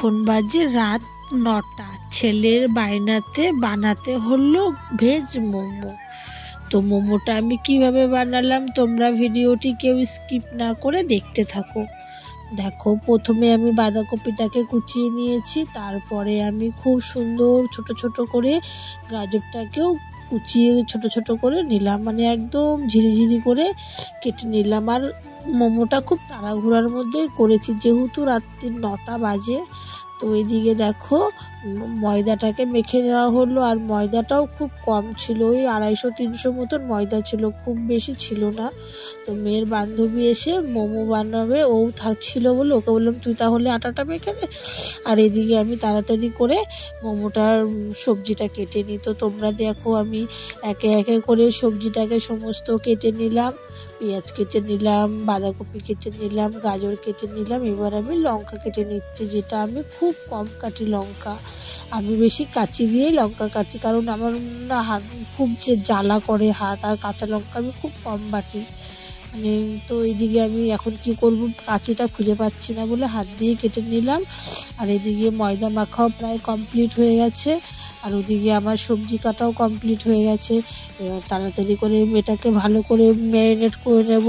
এখন বাজে রাত ৯টা। ছেলের বায়নাতে বানাতে হলো ভেজ মোমো। তো মোমোটা আমি কিভাবে বানালাম তোমরা ভিডিওটি কেউ স্কিপ না করে দেখতে থাকো। দেখো, প্রথমে আমি বাঁধাকপিটাকে কুচিয়ে নিয়েছি, তারপরে আমি খুব সুন্দর ছোট ছোট করে গাজরটাকেও কুচিয়ে ছোট ছোট করে নিলাম, মানে একদম ঝিরিঝিরি করে কেটে নিলাম। আর মোমোটা খুব তাড়াহুড়ার মধ্যে করেছি যেহেতু রাত্রি ৯টা বাজে। তো এদিকে দেখো ময়দাটাকে মেখে দেওয়া হলো, আর ময়দাটাও খুব কম ছিল, ওই ২৫০-৩০০ মতন ময়দা ছিল, খুব বেশি ছিল না। তো মেয়ের বান্ধবী এসে মোমো বানাবে, ও থাকছিল বলে ওকে বললাম তুই তাহলে আটাটা মেখে দে, আর এদিকে আমি তাড়াতাড়ি করে মোমোটার সবজিটা কেটে নিই। তো তোমরা দেখো আমি একে একে করে সবজিটাকে সমস্ত কেটে নিলাম, পেঁয়াজ কেটে নিলাম, বাঁধাকপি কেটে নিলাম, গাজর কেটে নিলাম। এবার আমি লঙ্কা কেটে নিচ্ছি, যেটা আমি খুব কম কাটি লঙ্কা। আমি বেশি কাঁচি দিয়েই লঙ্কা কাটি, কারণ আমার না হাত খুব যে জ্বালা করে হাত, আর কাঁচা লঙ্কা আমি খুব কম বাটি মানে। তো এইদিকে আমি এখন কি করব, কাঁচিটা খুঁজে পাচ্ছি না বলে হাত দিয়ে কেটে নিলাম। আর এদিকে ময়দা মাখাও প্রায় কমপ্লিট হয়ে গেছে, আর ওদিকে আমার সবজি কাটাও কমপ্লিট হয়ে গেছে। এবার তাড়াতাড়ি করে এটাকে ভালো করে ম্যারিনেট করে নেব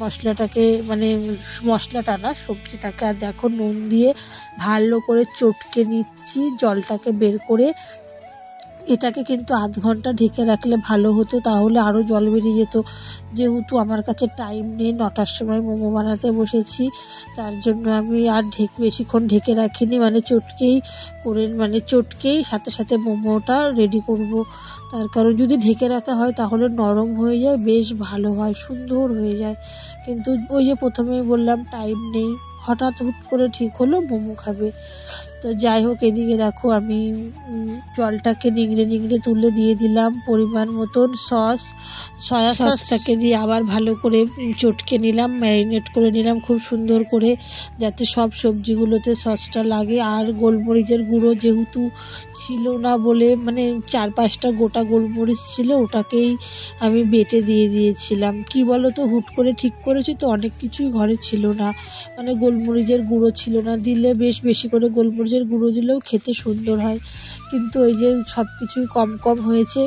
মশলাটাকে, মানে মশলাটা না সবজিটাকে। আর দেখো নুন দিয়ে ভালো করে চটকে নিচ্ছি জলটাকে বের করে। এটাকে কিন্তু আধ ঘন্টা ঢেকে রাখলে ভালো হতো, তাহলে আরও জল বেরিয়ে যেত। যেহেতু আমার কাছে টাইম নেই, ৯টার সময় মোমো বানাতে বসেছি, তার জন্য আমি আর বেশিক্ষণ ঢেকে রাখিনি, মানে চটকেই সাথে সাথে মোমোটা রেডি করব। তার কারণ যদি ঢেকে রাখা হয় তাহলে নরম হয়ে যায়, বেশ ভালো হয়, সুন্দর হয়ে যায়। কিন্তু ওই যে প্রথমেই বললাম টাইম নেই, হঠাৎ হুট করে ঠিক হলো মোমো খাবে। তো যাই হোক, এদিকে দেখো আমি জলটাকে নিংড়ে নিংড়ে তুলে দিয়ে দিলাম পরিমাণ মতন সয়া সসটাকে দিয়ে আবার ভালো করে চটকে নিলাম, ম্যারিনেট করে নিলাম খুব সুন্দর করে, যাতে সব সবজিগুলোতে সসটা লাগে। আর গোলমরিচের গুঁড়ো যেহেতু ছিল না বলে, মানে ৪-৫টা গোটা গোলমরিচ ছিল, ওটাকেই আমি বেটে দিয়ে দিয়েছিলাম। কি বলো তো, হুট করে ঠিক করেছি তো, অনেক কিছুই ঘরে ছিল না, মানে গোলমরিচের গুঁড়ো ছিল না। দিলে বেশি করে গোলমরিচের গুঁড়ো দিলেও খেতে সুন্দর হয়, কিন্তু এই যে সব কিছুই কম কম হয়েছে,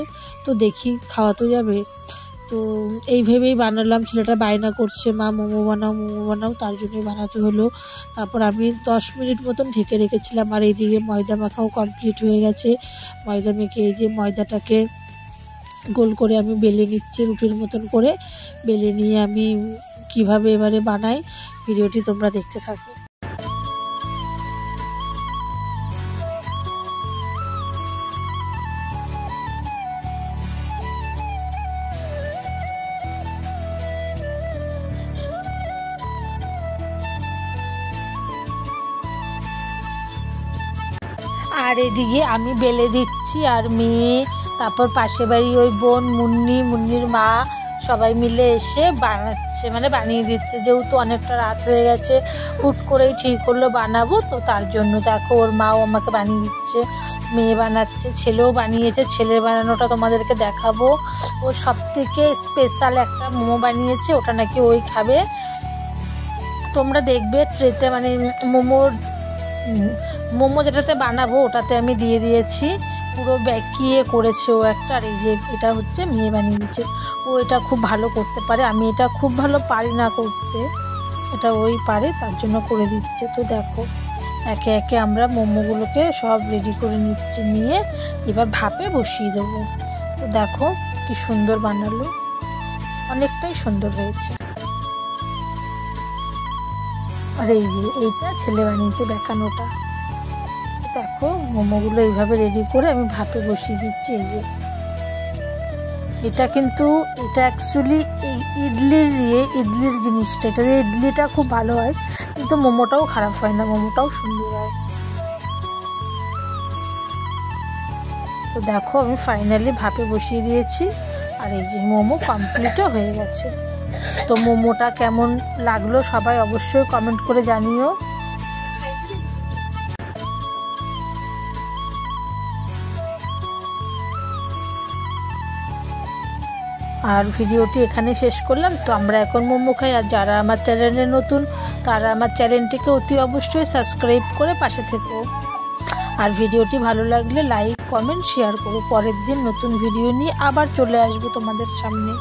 তো দেখি খাওয়া তো যাবে। তো এই ভেবেই বানালাম, ছেলেটা বায়না করছে মা মোমো বানাও, তার জন্যই বানাতে হলো। তারপর আমি 10 মিনিট মতন ঢেকে রেখেছিলাম। আর এইদিকে ময়দা মাখাও কমপ্লিট হয়ে গেছে। ময়দা মেখে এই যে ময়দাটাকে গোল করে আমি বেলে নিচ্ছি, রুটির মতন করে বেলে নিয়ে আমি কিভাবে এবারে বানাই ভিডিওটি তোমরা দেখতে থাকো। আর এদিকে আমি বেলে দিচ্ছি, আর মেয়ে, তারপর পাশে বাড়ি ওই বোন মুন্নির মা সবাই মিলে এসে বানাচ্ছে, মানে বানিয়ে দিচ্ছে। যেহেতু অনেকটা রাত হয়ে গেছে, হুট করেই ঠিক করলো বানাবো, তো তার জন্য দেখো ওর মাও আমাকে বানিয়ে দিচ্ছে, মেয়ে বানাচ্ছে, ছেলেও বানিয়েছে। ছেলের বানানোটা তোমাদেরকে দেখাবো। ও সবথেকে স্পেশাল একটা মোমো বানিয়েছে, ওটা নাকি ওই খাবে, তোমরা দেখবে ট্রেতে, মানে মোমো যেটাতে বানাবো ওটাতে আমি দিয়ে দিয়েছি, পুরো ব্যাকিয়ে করেছে ও একটা। আর এই যে এটা হচ্ছে মেয়ে বানিয়ে দিচ্ছে, ও এটা খুব ভালো করতে পারে, আমি এটা খুব ভালো পারি না করতে, এটা ওই পারে, তার জন্য করে দিচ্ছে। তো দেখো একে একে আমরা মোমোগুলোকে সব রেডি করে নিয়ে এবার ভাপে বসিয়ে দেবো। তো দেখো কি সুন্দর বানালো, অনেকটাই সুন্দর হয়েছে। আর এই যে এইটা ছেলে বানিয়েছে বেঁকানোটা। দেখো মোমোগুলো এইভাবে রেডি করে আমি ভাপে বসিয়ে দিচ্ছি। এই যে এটা অ্যাকচুয়ালি ইডলির জিনিসটা, এটা দিয়ে ইডলিটা খুব ভালো হয়, কিন্তু মোমোটাও খারাপ হয় না, মোমোটাও সুন্দর হয়। তো দেখো আমি ফাইনালি ভাপে বসিয়ে দিয়েছি, আর এই যে মোমো কমপ্লিটও হয়ে গেছে। তো মোমোটা কেমন লাগলো সবাই অবশ্যই কমেন্ট করে জানিও। আর ভিডিওটি এখানে শেষ করলাম। তো আমরা এখন মোমো খাই। আর যারা আমার চ্যানেলে নতুন তারা আমার চ্যানেলটিকে অতি অবশ্যই সাবস্ক্রাইব করে পাশে থেকো। আর ভিডিওটি ভালো লাগলে লাইক কমেন্ট শেয়ার করো। পরের দিন নতুন ভিডিও নিয়ে আবার চলে আসবো তোমাদের সামনে।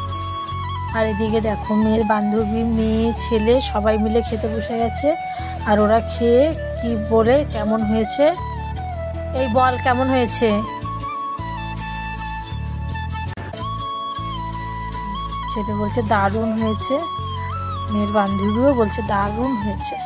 আর এদিকে দেখো মেয়ের বান্ধবী, মেয়ে, ছেলে সবাই মিলে খেতে বসে গেছে। আর ওরা খেয়ে কি বলে কেমন হয়েছে এই বল, কেমন হয়েছে? সেটা বলছে দারুণ হয়েছে, মেয়ের বান্ধবীও বলছে দারুণ হয়েছে।